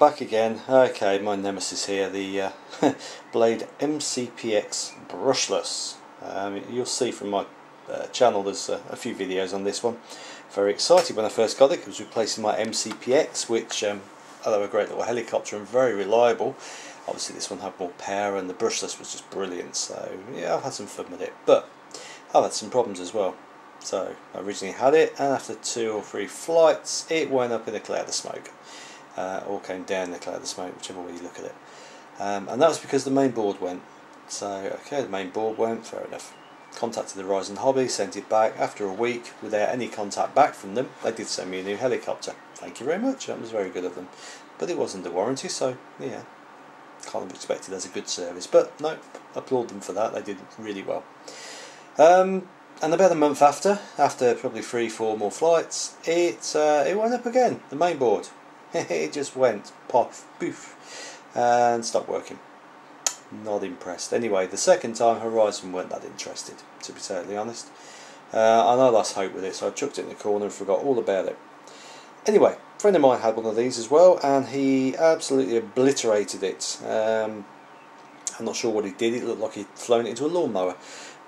back again. Okay, my Nemesis here, the Blade MCPX Brushless. You'll see from my channel there's a few videos on this one. Very excited when I first got it. It was replacing my MCPX, which although a great little helicopter and very reliable, obviously this one had more power and the Brushless was just brilliant. So yeah, I've had some fun with it, but I've had some problems as well. So I originally had it, and after 2 or 3 flights it went up in a cloud of smoke. Or came down the cloud of smoke, whichever way you look at it. And that was because the main board went. So okay, the main board went, fair enough. Contacted the Horizon Hobby, sent it back. After a week, without any contact back from them, they did send me a new helicopter. Thank you very much, that was very good of them. But it was under warranty, so yeah, kind of expected as a good service. But no, applaud them for that, they did really well. And about a month after probably 3-4 more flights, it went up again, the main board. It just went poof, poof, and stopped working. Not impressed. Anyway, the second time Horizon weren't that interested, to be totally honest. And I lost hope with it, so I chucked it in the corner and forgot all about it. Anyway, a friend of mine had one of these as well, and he absolutely obliterated it. I'm not sure what he did. It looked like he'd flown it into a lawnmower,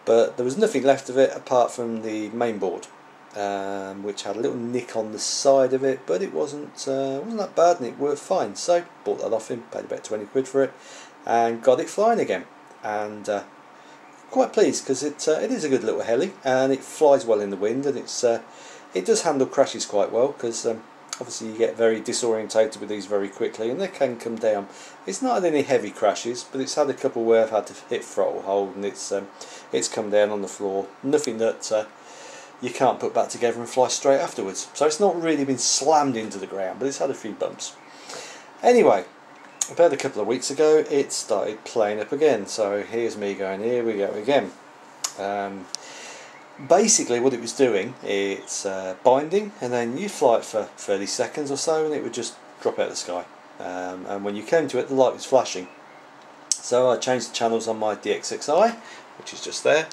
but there was nothing left of it apart from the main board. Which had a little nick on the side of it, but it wasn't that bad and it worked fine. So bought that off him, paid about 20 quid for it, and got it flying again. And quite pleased because it is a good little heli, and it flies well in the wind, and it does handle crashes quite well because obviously you get very disorientated with these very quickly, and they can come down. It's not had any heavy crashes, but it's had a couple where I've had to hit throttle hold and it's come down on the floor. Nothing that you can't put back together and fly straight afterwards. So it's not really been slammed into the ground, but it's had a few bumps. Anyway, about a couple of weeks ago it started playing up again. So here's me going, here we go again. Basically what it was doing, it's binding, and then you fly it for 30 seconds or so and it would just drop out of the sky. And when you came to it, the light was flashing. So I changed the channels on my DX6i, which is just there.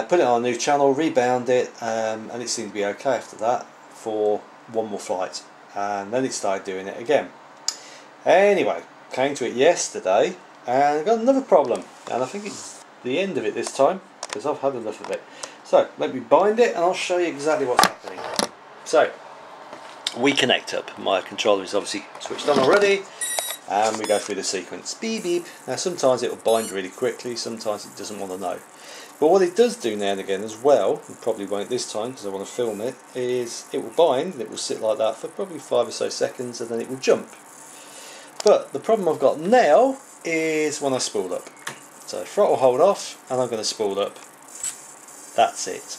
Put it on a new channel, rebound it, and it seemed to be okay after that for one more flight, and then it started doing it again. Anyway, came to it yesterday and got another problem, and I think it's the end of it this time because I've had enough of it. So let me bind it and I'll show you exactly what's happening. So we connect up, my controller is obviously switched on already, and we go through the sequence, beep beep. Now sometimes it will bind really quickly, sometimes it doesn't want to know. But what it does do now and again as well, and probably won't this time because I want to film it, is it will bind and it will sit like that for probably 5 or so seconds and then it will jump. But the problem I've got now is when I spool up. So throttle hold off and I'm going to spool up. That's it.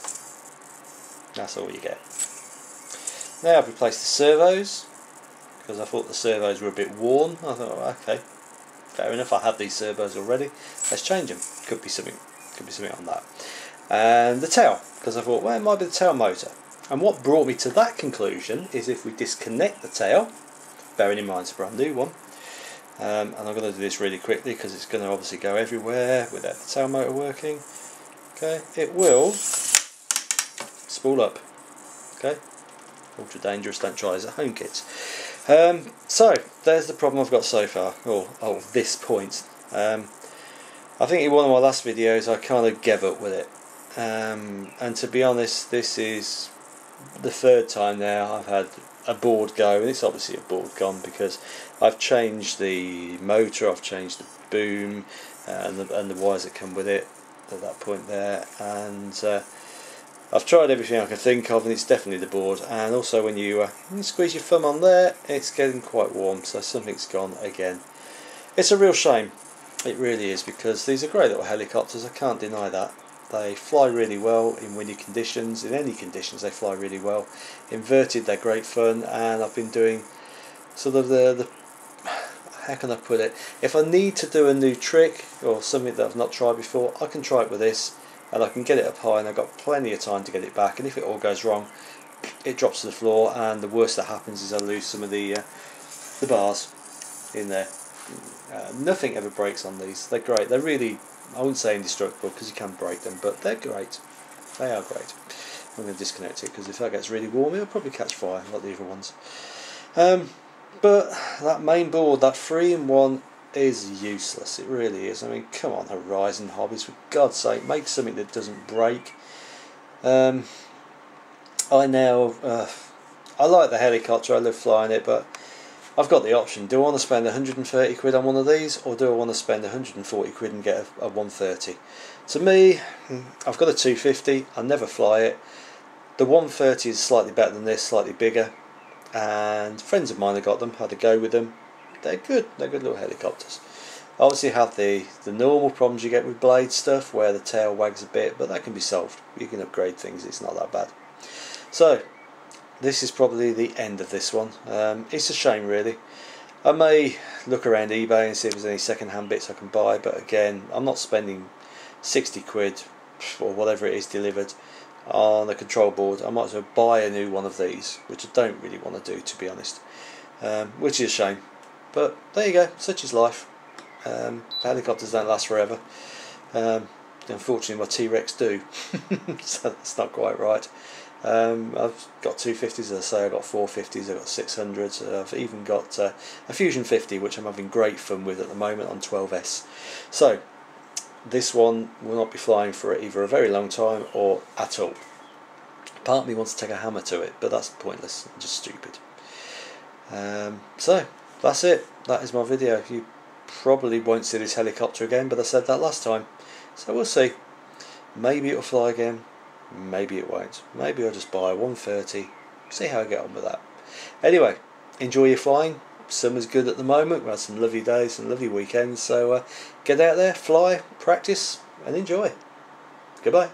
That's all you get. Now I've replaced the servos because I thought the servos were a bit worn. I thought, oh, okay, fair enough, I had these servos already. Let's change them. Could be something on that. And the tail, because I thought, well, it might be the tail motor. And what brought me to that conclusion is if we disconnect the tail, bearing in mind it's a brand new one, and I'm going to do this really quickly because it's going to obviously go everywhere without the tail motor working. Okay, it will spool up. Okay, ultra dangerous, don't try this at home, kids. So there's the problem I've got so far, or this point. I think in one of my last videos I kind of gave up with it, and to be honest, this is the 3rd time now I've had a board go, and it's obviously a board gone because I've changed the motor, I've changed the boom and the wires that come with it at that point there, and I've tried everything I can think of, and it's definitely the board. And also when you squeeze your thumb on there, it's getting quite warm, so something's gone again. It's a real shame. It really is, because these are great little helicopters, I can't deny that. They fly really well in windy conditions, in any conditions they fly really well. Inverted, they're great fun, and I've been doing sort of the how can I put it, if I need to do a new trick or something that I've not tried before, I can try it with this and I can get it up high, and I've got plenty of time to get it back, and if it all goes wrong it drops to the floor, and the worst that happens is I lose some of the bars in there. Nothing ever breaks on these. They're great. They're really, I wouldn't say indestructible because you can break them, but they're great. They are great. I'm going to disconnect it because if that gets really warm it'll probably catch fire like the other ones. But that main board, that 3-in-1, is useless. It really is. I mean, come on, Horizon Hobbies, for God's sake, make something that doesn't break. I like the helicopter, I love flying it, but I've got the option. Do I want to spend 130 quid on one of these, or do I want to spend 140 quid and get a 130? To me, I've got a 250, I never fly it. The 130 is slightly better than this, slightly bigger, and friends of mine have got them, had a go with them. They're good little helicopters. Obviously have the normal problems you get with blade stuff, where the tail wags a bit, but that can be solved. You can upgrade things, it's not that bad. So, this is probably the end of this one. It's a shame really. I may look around eBay and see if there's any second-hand bits I can buy, but again, I'm not spending 60 quid or whatever it is delivered on a control board. I might as well buy a new one of these, which I don't really want to do, to be honest, which is a shame. But there you go, such is life. Helicopters don't last forever. Unfortunately my T-Rex do, so that's not quite right. I've got 250s, as I say, I've got 450s, I've got 600s, I've even got a Fusion 50, which I'm having great fun with at the moment on 12S. So this one will not be flying for either a very long time or at all. Part of me wants to take a hammer to it, but that's pointless and just stupid. So that's it, that is my video. You probably won't see this helicopter again, but I said that last time, so we'll see. Maybe it'll fly again, maybe it won't. Maybe I'll just buy a 130, see how I get on with that. Anyway, enjoy your flying. Summer's good at the moment, we've had some lovely days, some lovely weekends, so get out there, fly, practice and enjoy. Goodbye.